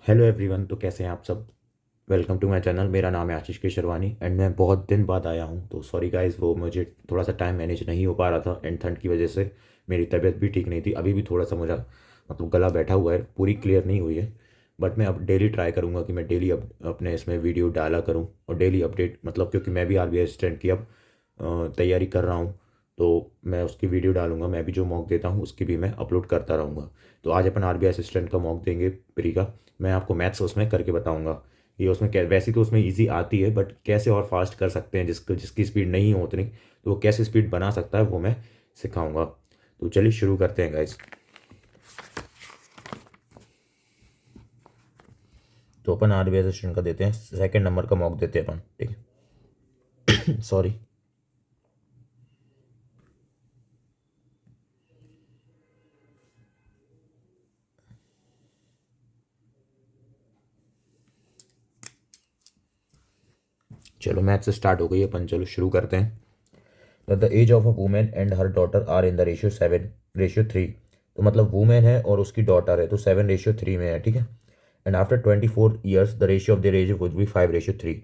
Hello everyone. तो कैसे हैं आप सब। Welcome to my channel. मेरा नाम है आशीष के शर्वानी एंड मैं बहुत दिन बाद आया हूं, तो सॉरी गाइस, वो मुझे थोड़ा सा टाइम मैनेज नहीं हो पा रहा था एंड ठंड की वजह से मेरी तबीयत भी ठीक नहीं थी। अभी भी थोड़ा सा मुझे मतलब गला बैठा हुआ है, पूरी क्लियर नहीं हुई है। बट मैं अब डेली ट्राई करूंगा कि मैं डेली अपने इसमें वीडियो डाला करूं और डेली अपडेट, मतलब क्योंकि मैं भी आरबीआई असिस्टेंट की अब तैयारी कर रहा हूं, तो मैं उसकी वीडियो डालूंगा। मैं भी जो मॉक देता हूँ उसकी भी मैं अपलोड करता रहूँगा। तो आज अपन आरबीआई असिस्टेंट का मॉक देंगे प्री का। मैं आपको मैथ्स उसमें करके बताऊंगा। ये उसमें वैसे तो उसमें इजी आती है, बट कैसे और फास्ट कर सकते हैं, जिसकी स्पीड नहीं हो उतनी, तो वो कैसे स्पीड बना सकता है वो मैं सिखाऊंगा। तो चलिए शुरू करते हैं गाइस। तो अपन आरबीआई असिस्टेंट का देते हैं, सेकंड नंबर का मॉक देते हैं अपन, ठीक है। सॉरी। चलो मैथ से स्टार्ट हो गई अपन, चलो शुरू करते हैं। The age of a women and her daughter are in the ratio 7:3। तो मतलब वुमेन है और उसकी डॉटर है, तो 7:3 में है, ठीक है। And after 24 years the ratio of their age would be 5:3।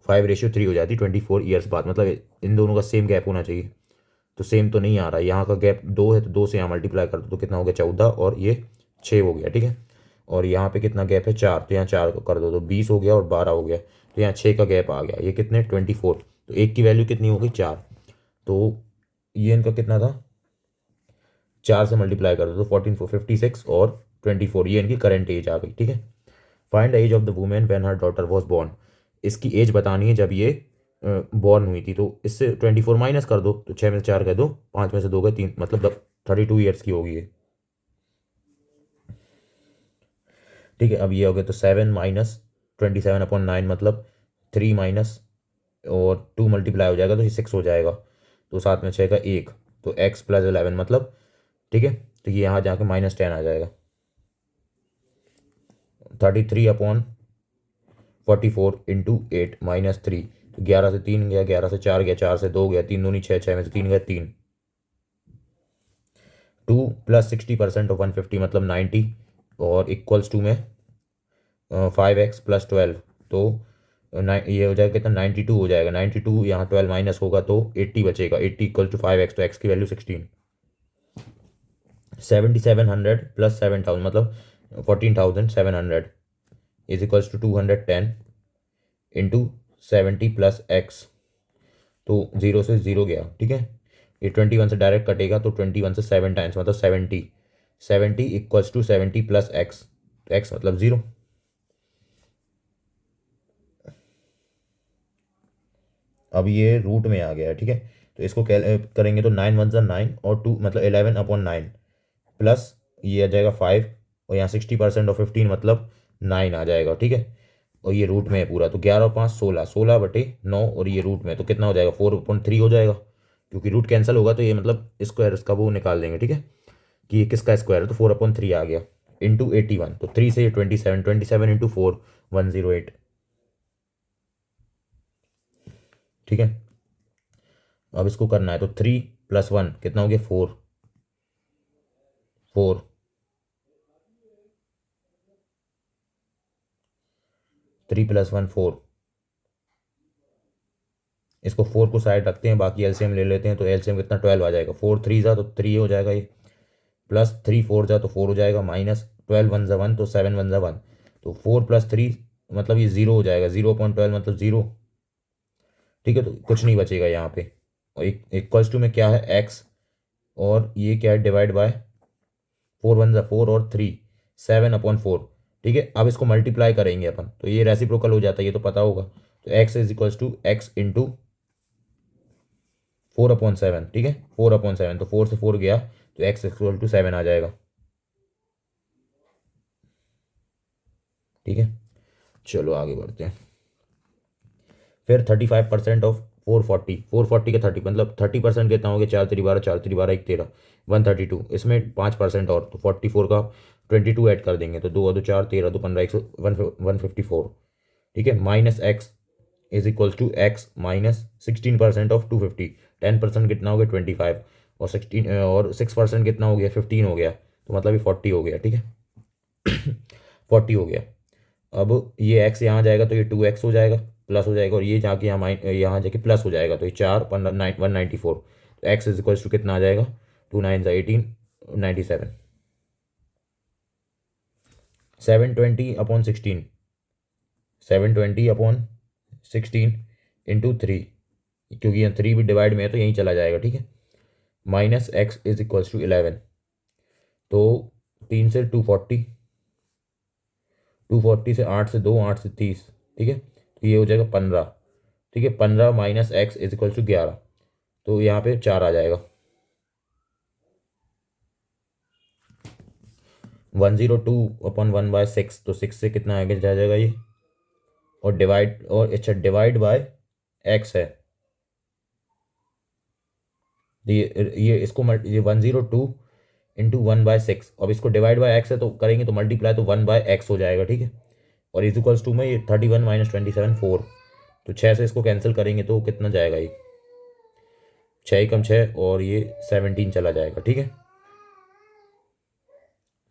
5:3 हो जाती 24 ईयर्स बाद, मतलब इन दोनों का सेम गैप होना चाहिए। तो सेम तो नहीं आ रहा, यहाँ का गैप 2 है तो 2 से यहाँ मल्टीप्लाई कर दो तो कितना हो गया 14, और ये 6 हो गया, ठीक है। और यहाँ पे कितना गैप है 4, तो यहाँ 4 कर दो तो 20 हो गया और 12 हो गया, तो यहाँ 6 का गैप आ गया। ये कितने 24, तो एक की वैल्यू कितनी हो गई 4। तो ये इनका कितना था, 4 से मल्टीप्लाई कर दो तो 14, 56 और 24, ये इनकी करंट एज आ गई, ठीक है। Find the age of the women when her daughter was born. इसकी एज बतानी है जब ये बॉर्न हुई थी। तो इससे 24 माइनस कर दो तो 6 में से 4 गए 2, 5 में से 2 गए 3, मतलब 32 ईयर्स की होगी ये, ठीक है। अब ये हो गया तो 7 - 27/9 मतलब 3 माइनस और 2 मल्टीप्लाई हो जाएगा तो ये 6 हो जाएगा। तो 7 में 6 का 1, तो x + 11 मतलब, ठीक है। तो ये यहाँ जाके -10 आ जाएगा। 33/44 × 8 -3, तो 11 से 3 गया, 11 से 4 गया, 4 से 2 गया, 3 दूनी 6, 6 में से 3 गया 3। 2 + 60% ऑफ 150 मतलब 90, और इक्वल्स टू में 5x + 12, तो ये हो जाएगा कितना 92 हो जाएगा। 92 यहाँ 12 माइनस होगा तो 80 बचेगा। 80 = 5x, तो x की वैल्यू 16। 7700 + 7000 मतलब 14700 = 210 इंटू 70 + x, तो 0 से 0 गया, ठीक है। ये 21 से डायरेक्ट कटेगा तो 21 से 7 टाइम्स मतलब 70। 70 = 70 + x, तो x मतलब 0। अब ये रूट में आ गया है, ठीक है। तो इसको करेंगे तो 9 × 1 = 9 और 2 मतलब 11/9 प्लस ये आ जाएगा 5, और यहाँ 60% और 15 मतलब 9 आ जाएगा, ठीक है। और ये रूट में है पूरा, तो 11 और 5 16, 16/9, और ये रूट में तो कितना हो जाएगा 4/3 हो जाएगा, क्योंकि रूट कैंसिल होगा तो ये मतलब स्क्वायर इसका वो निकाल देंगे, ठीक है, कि ये किसका स्क्वायर है। तो 4/3 आ गया इंटू 81, तो 3 से ये 27, 27 इंटू 4 108, ठीक है। अब इसको करना है तो 3 + 1 कितना हो गया 4, 4, 3 + 1 4। इसको 4 को साइड रखते हैं, बाकी एलसीएम ले लेते हैं, तो एलसीएम कितना 12 आ जाएगा। 4 3 जा तो 3 हो जाएगा ये, प्लस 3 4 जा तो 4 हो जाएगा, माइनस 12 1 जा 1 तो 7 1 जा 1, तो 4 + 3 मतलब ये 0 हो जाएगा। 0/12 मतलब 0, ठीक है। तो कुछ नहीं बचेगा यहाँ पे। और इक्वल्स टू में क्या है एक्स, और ये क्या है डिवाइड बाय 4 1 जा 4 और 3 7/4, ठीक है। अब इसको मल्टीप्लाई करेंगे अपन तो ये रेसिप्रोकल हो जाता है, ये तो पता होगा। तो x = x इंटू 4/7, ठीक है। 4/7 तो 4 से 4 गया तो x = 7 आ जाएगा, ठीक है। चलो आगे बढ़ते हैं। फिर 35% ऑफ 440, 440 के 30 मतलब 30% कितना हो गया 4×3 = 12, 4×3 = 1 13, 132, इसमें 5% और, तो 44 का 22 ऐड कर देंगे तो 2 और 2 4, 13 2 15 154, ठीक है। माइनस एक्स x -16% ऑफ 250, 10% कितना हो गया 25, और 16 और 6% कितना हो गया 15 हो गया, तो मतलब ये 40 हो गया, ठीक है। 40 हो गया। अब ये एक्स यहाँ जाएगा तो ये 2x हो जाएगा, प्लस हो जाएगा, और ये जाके यहाँ जाके प्लस हो जाएगा, तो ये 194। तो एक्स इज इक्वल्स टू कितना आ जाएगा, 2 9 18, 97। 720/16, 720/16 इंटू 3, क्योंकि यहाँ 3 भी डिवाइड में है तो यहीं चला जाएगा, ठीक है। Minus x is equals to 11, तो 3 से 240, 240 से 8 से 2, 8 से 30, ठीक है, तो ये हो जाएगा 15, ठीक है। 15 minus x is equals to 11, तो यहाँ पे 4 आ जाएगा। 102/1/6, तो 6 से कितना आगे जा जाएगा ये, और डिवाइड, और अच्छा डिवाइड बाय एक्स है, ये इसको ये 102/1/6, अब इसको डिवाइड बाय एक्स है तो करेंगे तो मल्टीप्लाई, तो 1/x हो जाएगा, ठीक है। और इज इक्वल्स टू में ये 31 माइनस 27 4, तो 6 से इसको कैंसिल करेंगे तो कितना जाएगा, ये 6 कम 6, और ये 17 चला जाएगा, ठीक है।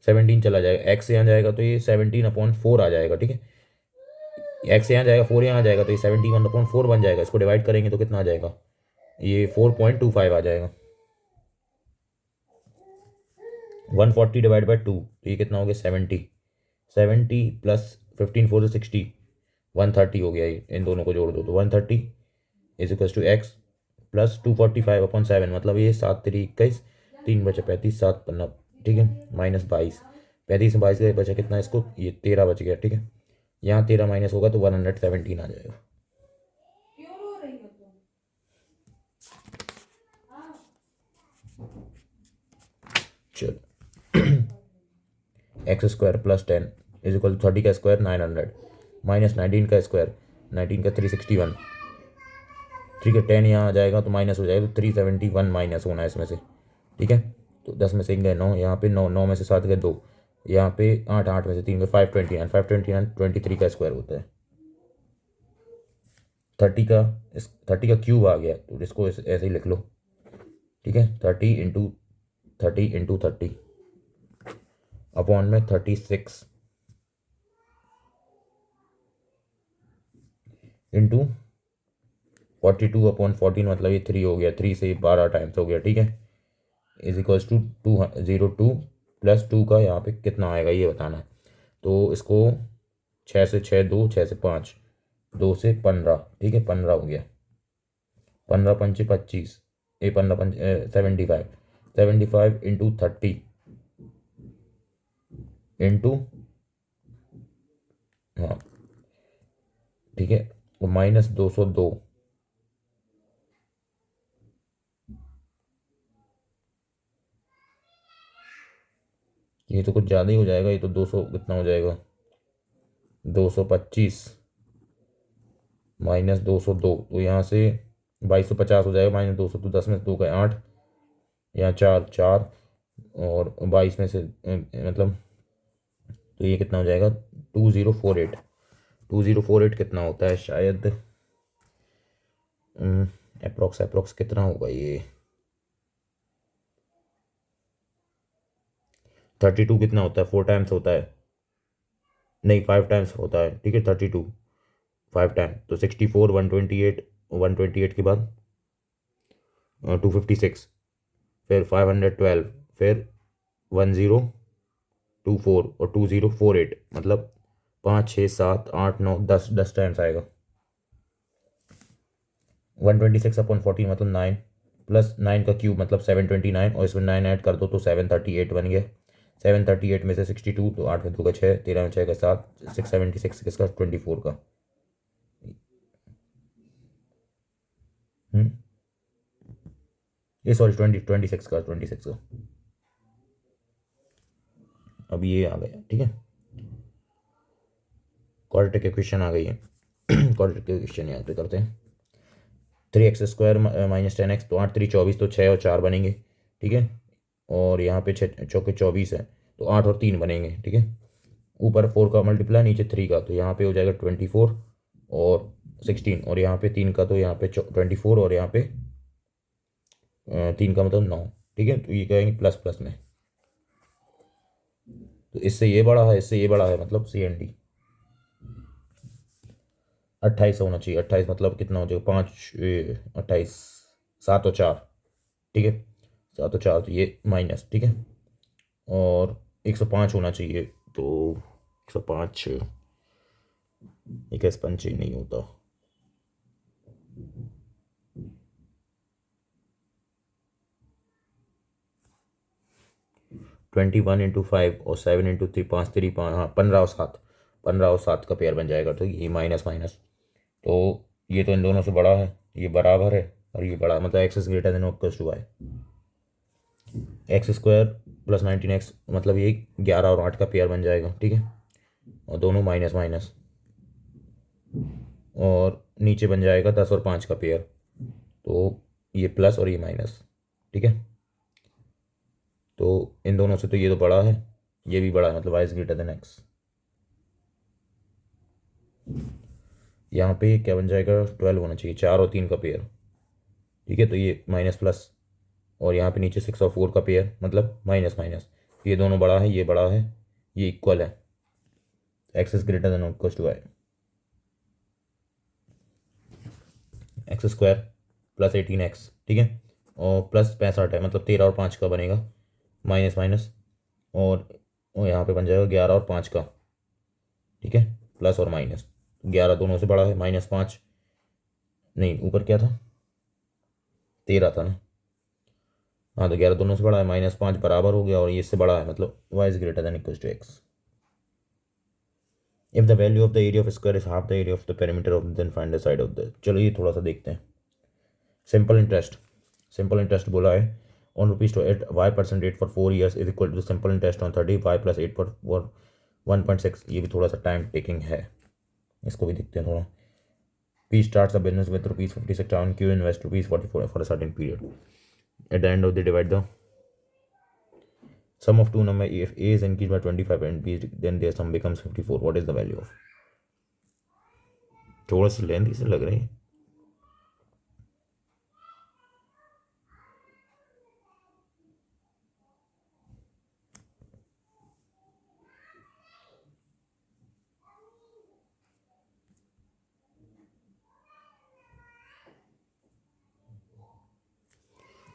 17 चला जाएगा, एक्स यहाँ जाएगा तो ये 17/4 आ जाएगा, ठीक है। एक्स यहाँ जाएगा, 4 यहाँ जाएगा, तो ये 71/4 बन जाएगा। इसको डिवाइड करेंगे तो कितना आ जाएगा, ये 4.25 आ जाएगा। 140 डिवाइड बाई 2, तो ये कितना हो गया, 70। 70 प्लस 15 4 से 60, 130 हो गया, ये इन दोनों को जोड़ दो तो 130 is equal to x plus 245/7, मतलब ये 7×3 = 21, 3 बचे 35, 7 पन्ना, ठीक है, माइनस 22, 35 में 22 गए, बचा कितना इसको, ये 13 बच गया, ठीक है। यहाँ 13 माइनस होगा तो 117 आ जाएगा। चलो x² + 10 इज इक्वल टू 30 का स्क्वायर 900, माइनस 19 का स्क्वायर, 19 का 361, ठीक है। 10 यहाँ आ जाएगा तो माइनस हो जाएगा, तो 371 माइनस होना है इसमें से, ठीक है। तो 10 में से गए 9, यहाँ पे 9, 9 में से 7 गए 2, यहाँ पे 8, 8 में से 3 गए 529, 529 23 का स्क्वायर होता है। 30 का क्यूब आ गया, तो इसको ऐसे ही लिख लो, ठीक है। 30 × 30 अपॉन में 36 इंटू 42/14, मतलब ये 3 हो गया, 3 से 12 टाइम्स हो गया, ठीक है। इज इक्वल्स टू 202 + 2 का यहाँ पे कितना आएगा ये बताना है। तो इसको 6 से 6 2, 6 से 5, 2 से 15, ठीक है, 15 हो गया। 15 पंचे 25, 15 पंच 75, 75 इंटू 30 इंटू, हाँ ठीक है, माइनस 202, ये तो कुछ ज़्यादा ही हो जाएगा, ये तो 200 कितना हो जाएगा, 225 माइनस 202, तो यहाँ से 2250 हो जाएगा, माइनस 200, तो 10 में से 2 का 8, यहाँ 4 4, और 22 में से मतलब, तो ये कितना हो जाएगा, 2048। 2048 कितना होता है शायद, अप्रोक्स कितना होगा ये, 32 कितना होता है, 4 टाइम्स होता है, नहीं 5 टाइम्स होता है, ठीक है। 32 5 टाइम तो 64, 128, 128 के बाद 256, फिर 512, फिर 1024 और 2048, मतलब 5 6 7 8 9 10, 10 टाइम्स आएगा। 126/14 मतलब 9, प्लस 9 का क्यूब मतलब 729, और इसमें 9 ऐड कर दो तो 738 बन गया। 738 में से 62, तो 8 में 2 का 6, 13 में 6 का 7, 676 किसका, 24 का। ये सॉरी 26 का, 26 का। अब ये आ गया, ठीक है, क्वाड्रेटिक इक्वेशन आ गई है। क्वाड्रेटिक इक्वेशन यहाँ पे करते हैं। 3x² माइनस 10x, तो 8 3 24, तो 6 और 4 बनेंगे, ठीक है। और यहाँ पे 6 चौके 24 है, तो 8 और 3 बनेंगे, ठीक है। ऊपर 4 का मल्टीप्लाई, नीचे 3 का, तो यहाँ पे हो जाएगा 24 और 16, और यहाँ पे 3 का, तो यहाँ पे 24, और यहाँ पे 3 का मतलब 9, ठीक है। तो ये कहेंगे प्लस प्लस में, तो इससे ये बड़ा है, इससे ये बड़ा है, मतलब CND। 28 होना चाहिए। 28 मतलब कितना हो जाएगा, 5 28 7 और 4, ठीक है, 7 और 4 तो ये माइनस, ठीक है, और 105 होना चाहिए, तो 105 एक पंच ही नहीं होता। 21 × 5 और 7 × 3, 5 3 5, हाँ 15 और 7, 15 और 7 का पेयर बन जाएगा, तो ये माइनस माइनस, तो ये तो इन दोनों से बड़ा है, ये बराबर है, और ये बड़ा मतलब एक्स इज ग्रेटर देन और equal to y. X square plus 19x मतलब ये 11 और 8 का पेयर बन जाएगा, ठीक है, और दोनों माइनस माइनस, और नीचे बन जाएगा 10 और 5 का पेयर, तो ये प्लस और ये माइनस, ठीक है, तो इन दोनों से तो ये तो बड़ा है, ये भी बड़ा है, मतलब y is greater than x. यहाँ पे क्या बन जाएगा, 12 होना चाहिए, 4 और 3 का पेयर, ठीक है, तो ये माइनस प्लस, और यहाँ पे नीचे 6 और 4 का पेयर मतलब माइनस माइनस, ये दोनों बड़ा है, ये बड़ा है, ये इक्वल है, एक्स इज ग्रेटर देन और equal to y. X square plus 18x, ठीक है, और प्लस 65 है, मतलब 13 और 5 का बनेगा, माइनस माइनस, और यहाँ पे बन जाएगा 11 और 5 का, ठीक है, प्लस और माइनस, 11 दोनों से बड़ा है, -5, नहीं ऊपर क्या था, 13 था ना, हाँ तो 11 दोनों से बड़ा है, -5 बराबर हो गया, और ये इससे बड़ा है, मतलब y is greater than equal to x. If the value of the area of square is half the area of the perimeter of then find the side of the, चलो ये थोड़ा सा देखते हैं। सिंपल इंटरेस्ट, सिंपल इंटरेस्ट बोला है, on rupees to 8 y% rate for 4 years is equal to simple interest on 30 y plus 8 for 1.6, ये भी थोड़ा सा टाइम टेकिंग है, इसको भी देखते हैं थोड़ा। P starts a business with rupees 56 on Q invest rupees 44 for a certain period. At the end of the divide the sum of two number, if A is increased by 25 and B then their sum becomes 54. What is the value of? थोड़ा सी lengthy से लग रही है।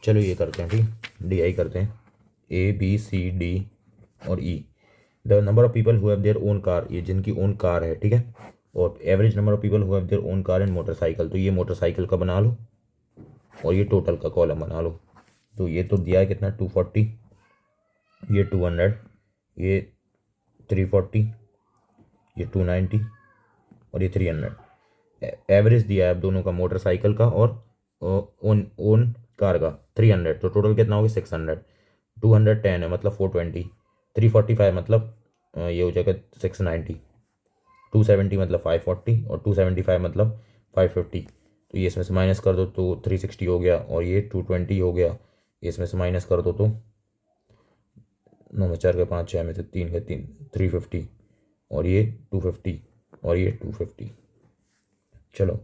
चलो ये करते हैं, ठीक, डी आई करते हैं, ए बी सी डी और E. The number of people who have their own car, ये जिनकी ओन कार है, ठीक है, और average number of people who have their own car and motorcycle, तो ये मोटरसाइकिल का बना लो, और ये टोटल का कॉलम बना लो। तो ये तो दिया है कितना, 240, ये 200, ये 340, ये 290 और ये 300। एवरेज दिया है अब दोनों का, मोटरसाइकिल का और ओन ओन कार का, 300, तो टोटल कितना हो गया 600। 210 है मतलब 420, 345 मतलब ये हो जाएगा 690, 270 मतलब 540, और 275 मतलब 550, तो ये इसमें से माइनस कर दो तो 360 हो गया, और ये 220 हो गया, ये इसमें से माइनस कर दो तो 9 में 4 के 5, 6 में से 3 के 3, 350, और ये 250, और ये 250। चलो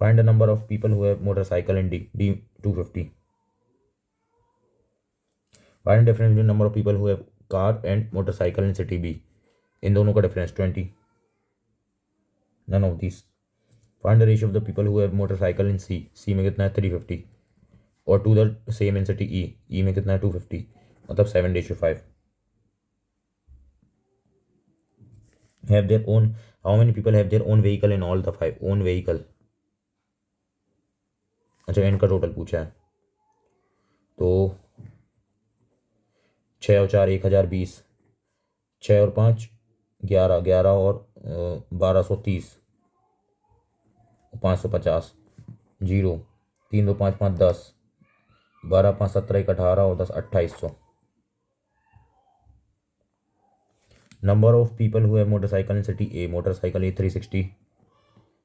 find the number of people who have motorcycle in D, D 250। Find difference between number of people who have car and motorcycle in city B, इन दोनों का difference 20, none of this. Find the ratio of the people who have motorcycle in C, C में कितना है 350, और to the same in city E, E में कितना है 250, मतलब 7:5। Have their own, how many people have their own vehicle in all the 5, own vehicle, अच्छा इनका टोटल पूछा है, तो 6 और 4 1020, 6 और 5 11, 11 और 1230, 550, जीरो, 3 2 5 5 10, 12 5 17 1 18 और 10 2800। Number of people who have motorcycle in city A, motorcycle A 360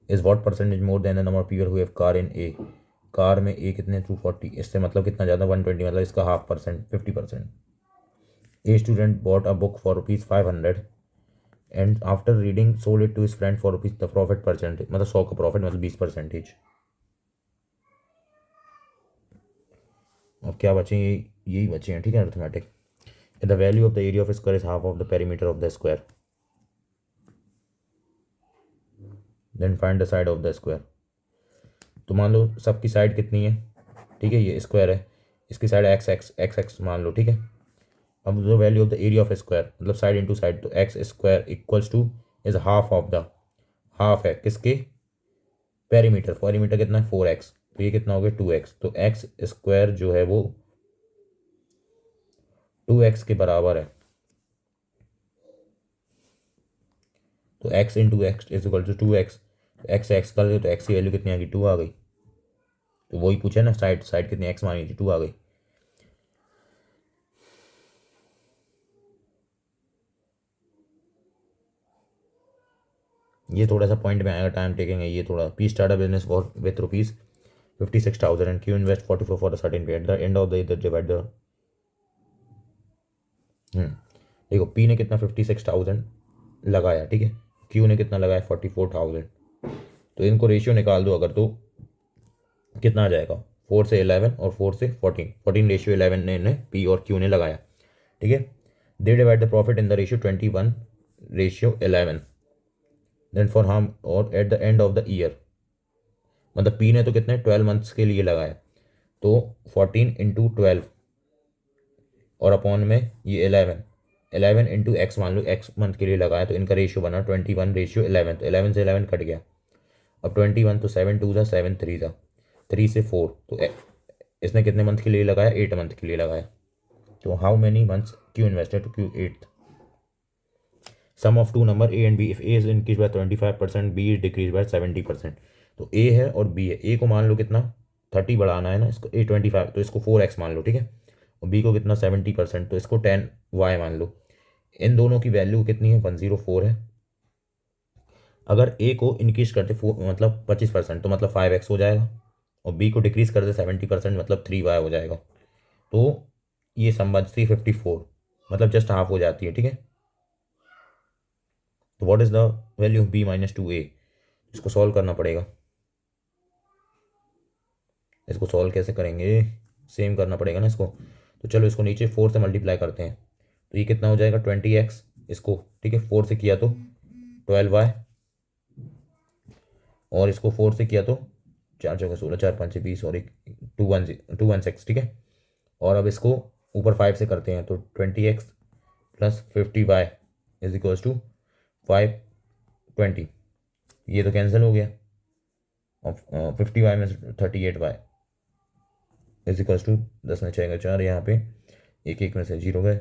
is what percentage more than the number of people who have car in A, car में ए कितने 240, इससे मतलब कितना ज़्यादा 120, मतलब इसका half percent 50%। A student bought a book for rupees 500 and after reading sold it to his friend for rupees, the profit percentage, मतलब 100 का प्रॉफिट मतलब 20%। अब क्या बचे, यही बचे हैं, ठीक है, arithmetic. The value of the area of square is half of the perimeter of the square, then find the side of the square. तो मान लो सबकी साइड कितनी है, ठीक है, ये स्क्वायर है, इसकी side x x x x मान लो, ठीक है। अब the value of the area of square, मतलब साइड इंटू साइड, तो x square equals two is half of the, half है किसके, पेरीमीटर, पेरीमीटर कितना है 4x, तो ये कितना हो गया 2x, तो एक्स स्क्वायर जो है वो 2x के बराबर है। तो x into x is equal to 2x, x x कर दो तो x की वैल्यू कितनी आ गई 2 आ गई। तो वही पूछे ना, साइड साइड कितनी x मानी थी 2 आ गई। ये थोड़ा सा पॉइंट में आएगा, टाइम टेकिंग है ये थोड़ा। P start a business for with rupees 56,000 and Q invest 44 for the certain period, the end of the divide the, देखो पी ने कितना 56,000 लगाया, ठीक है, क्यू ने कितना लगाया 44,000, तो इनको रेशियो निकाल दो अगर, तो कितना आ जाएगा 4 से 11 और 4 से 14, 14 रेशियो 11 ने पी और क्यू ने लगाया, ठीक है। They divide the profit in the ratio 21 ratio 11, then for हम और at the end of the year, मतलब पी ने तो कितने 12 मंथ्स के लिए लगाया, तो 14 इंटू 12 और अपॉन में ये 11, 11 इंटू एक्स मान लो एक्स मंथ के लिए लगाया, तो इनका रेशियो बना 21 रेशियो 11, तो 11 से 11 कट गया। अब 21 तो 7 2 था 7 3 था, 3 से 4, तो इसने कितने मंथ के लिए लगाया 8 मंथ के लिए लगाया। तो how many months Q invested, to Q 8। Sum of two number A and B, if A is increase by 25%, B is decrease by 70%। तो ए है और बी है, ए को मान लो कितना 30 बढ़ाना है ना, इसको ए 25, तो इसको 4x मान लो, ठीक है, और बी को कितना 70%, तो इसको 10y मान लो। इन दोनों की वैल्यू कितनी है 104 है। अगर ए को इंक्रीज करते मतलब 25%, तो मतलब 5x हो जाएगा, और बी को डिक्रीज कर दे 70% मतलब 3y हो जाएगा। तो ये संबंध 354, मतलब जस्ट हाफ हो जाती है, ठीक है। तो what is the value of B minus 2a, इसको सॉल्व करना पड़ेगा। इसको सॉल्व कैसे करेंगे, सेम करना पड़ेगा ना इसको। तो चलो इसको नीचे 4 से मल्टीप्लाई करते हैं, तो ये कितना हो जाएगा 20x इसको, ठीक है, 4 से किया तो 12y, और इसको 4 से किया तो 4 चौका 16, 4 5 20 और एक 216, ठीक है। और अब इसको ऊपर 5 से करते हैं, तो 20x plus 50y is equals to 520, ये तो कैंसिल हो गया, और 50y में 38y इज इक्वल्स टू 10 में 6 गए 4, यहाँ पे एक एक में से 0 गए,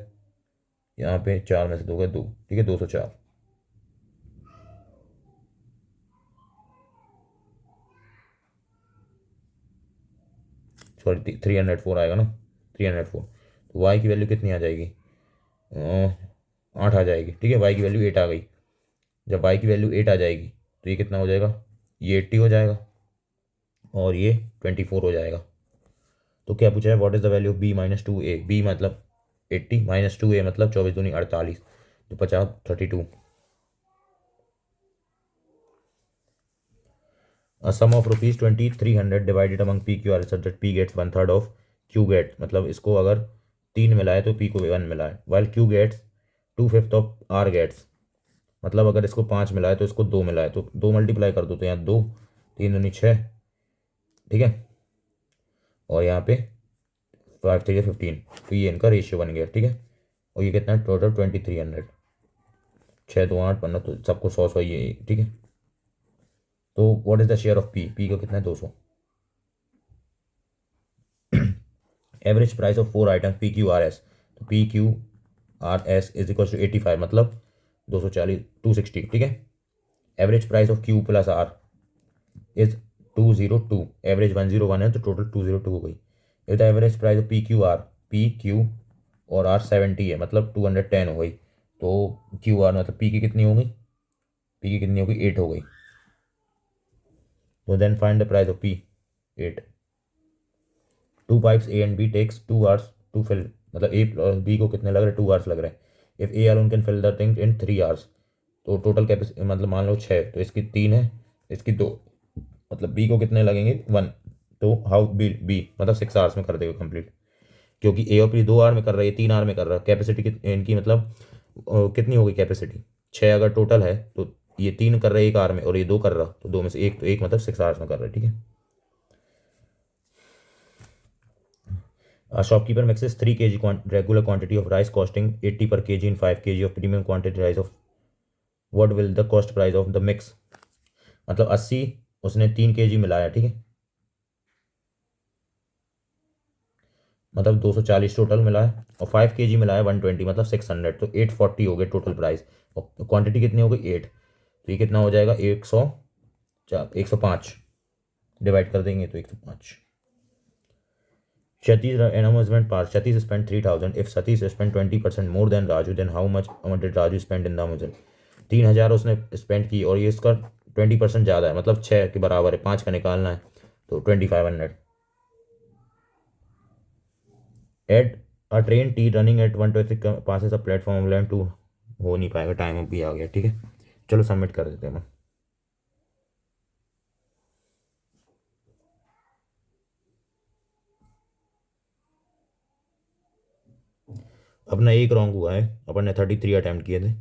यहाँ पे 4 में से 2 गए 2, ठीक है, 204। सॉरी 304 आएगा ना, 304। तो y की वैल्यू कितनी आ जाएगी 8 आ जाएगी, ठीक है, y की वैल्यू 8 आ गई। जब y की वैल्यू 8 आ जाएगी तो ये कितना हो जाएगा, ये 80 हो जाएगा और ये 24 हो जाएगा। तो क्या पूछा है, what is the value of b minus 2a, b मतलब 80 माइनस 2a मतलब 24 दूनी 48, तो 50 32। A sum of rupees 2300 divided among PQR such that P gets 1/3 of Q get, मतलब इसको अगर 3 मिला है तो P को 1 मिला है, while Q gets 2/5 of R gets, मतलब अगर इसको 5 मिला है तो इसको 2 मिला है, तो 2 मल्टीप्लाई कर दो, तो यहाँ 2 3 दूनी 6, ठीक है, और यहाँ पे 5 3 15, तो ये इनका रेशियो बन गया, ठीक है। और ये कितना है टोटल 2300, 6 2 8 15, तो सबको 100 ये, ठीक है। तो what is the share of P का कितना है 200। Average price of 4 item P Q R S, तो P Q R S is equal to 85, मतलब 240 260, ठीक है। Average price of Q plus R is 202, average 101 है तो टोटल 202 हो गई। If the average price of P Q और R 70 है, मतलब 210 हो गई। तो क्यू आर मतलब पी की कितनी हो गई, पी की कितनी हो गई 8 हो गई। तो then find the price of P 8। Two pipes A and B takes 2 hours to fill, मतलब ए और बी को कितने लग रहे हैं 2 hours लग रहे हैं। If A alone can fill the thing in 3 hours, तो टोटल कैपेसिटी मतलब मान लो 6, तो इसकी 3 है, इसकी 2, मतलब बी को कितने लगेंगे 1, तो हाउ बी मतलब 6 hours में कर देगा कंप्लीट, क्योंकि ए और बी 2 hour में कर रहा है, 3 hour में कर रहा है। कैपेसिटी इनकी मतलब कितनी होगी कैपेसिटी 6 अगर टोटल है, तो ये 3 कर रहा है एक आर में और ये 2 कर रहा, तो 2 में से एक, तो एक मतलब 6 आवर्स में कर रहा है, ठीक है। A shopkeeper mixes 3 kg regular quantity of rice costing 80 per kg in 5 kg of premium quantity rice of what will the cost price of the mix। मतलब 80 उसने 3 kg मिलाया, ठीक है, मतलब 240 टोटल मिला है, और 5 kg मिलाया 120 मतलब 600, तो 840 हो गए टोटल प्राइस, और क्वांटिटी कितनी हो गई 8, तो ये कितना हो जाएगा 105 डिवाइड कर देंगे तो 105। Satish amusement park. Satish spent 3,000. If Satish spent 20% more than Raju, then how much amount did Raju spend in the amusement? 3,000 उसने स्पेंड की और ये इसका 20% ज़्यादा है, मतलब 6 के बराबर है, 5 का निकालना है, तो 2500। At a train T running at 120 passes a platform land to, हो नहीं पाएगा, टाइम अभी आ गया, ठीक है, चलो सबमिट कर देते हैं हम। अपना एक रॉन्ग हुआ है, अपन ने 33 अटैम्प्ट किए थे,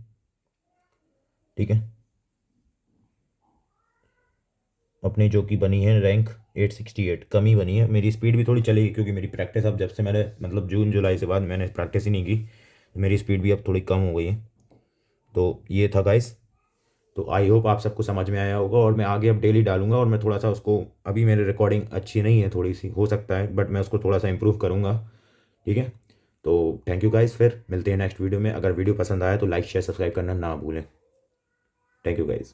ठीक है। अपनी जो कि बनी है रैंक 868, कम ही बनी है। मेरी स्पीड भी थोड़ी चलेगी क्योंकि मेरी प्रैक्टिस अब जब से मैंने मतलब जून जुलाई से बाद मैंने प्रैक्टिस ही नहीं की, तो मेरी स्पीड भी अब थोड़ी कम हो गई है। तो ये था गाइस, तो आई होप आप सबको समझ में आया होगा, और मैं आगे अब डेली डालूंगा, और मैं थोड़ा सा उसको, अभी मेरी रिकॉर्डिंग अच्छी नहीं है, थोड़ी सी हो सकता है, बट मैं उसको थोड़ा सा इंप्रूव करूँगा, ठीक है। तो थैंक यू गाइस, फिर मिलते हैं नेक्स्ट वीडियो में। अगर वीडियो पसंद आया तो लाइक शेयर सब्सक्राइब करना ना भूलें। Thank you guys.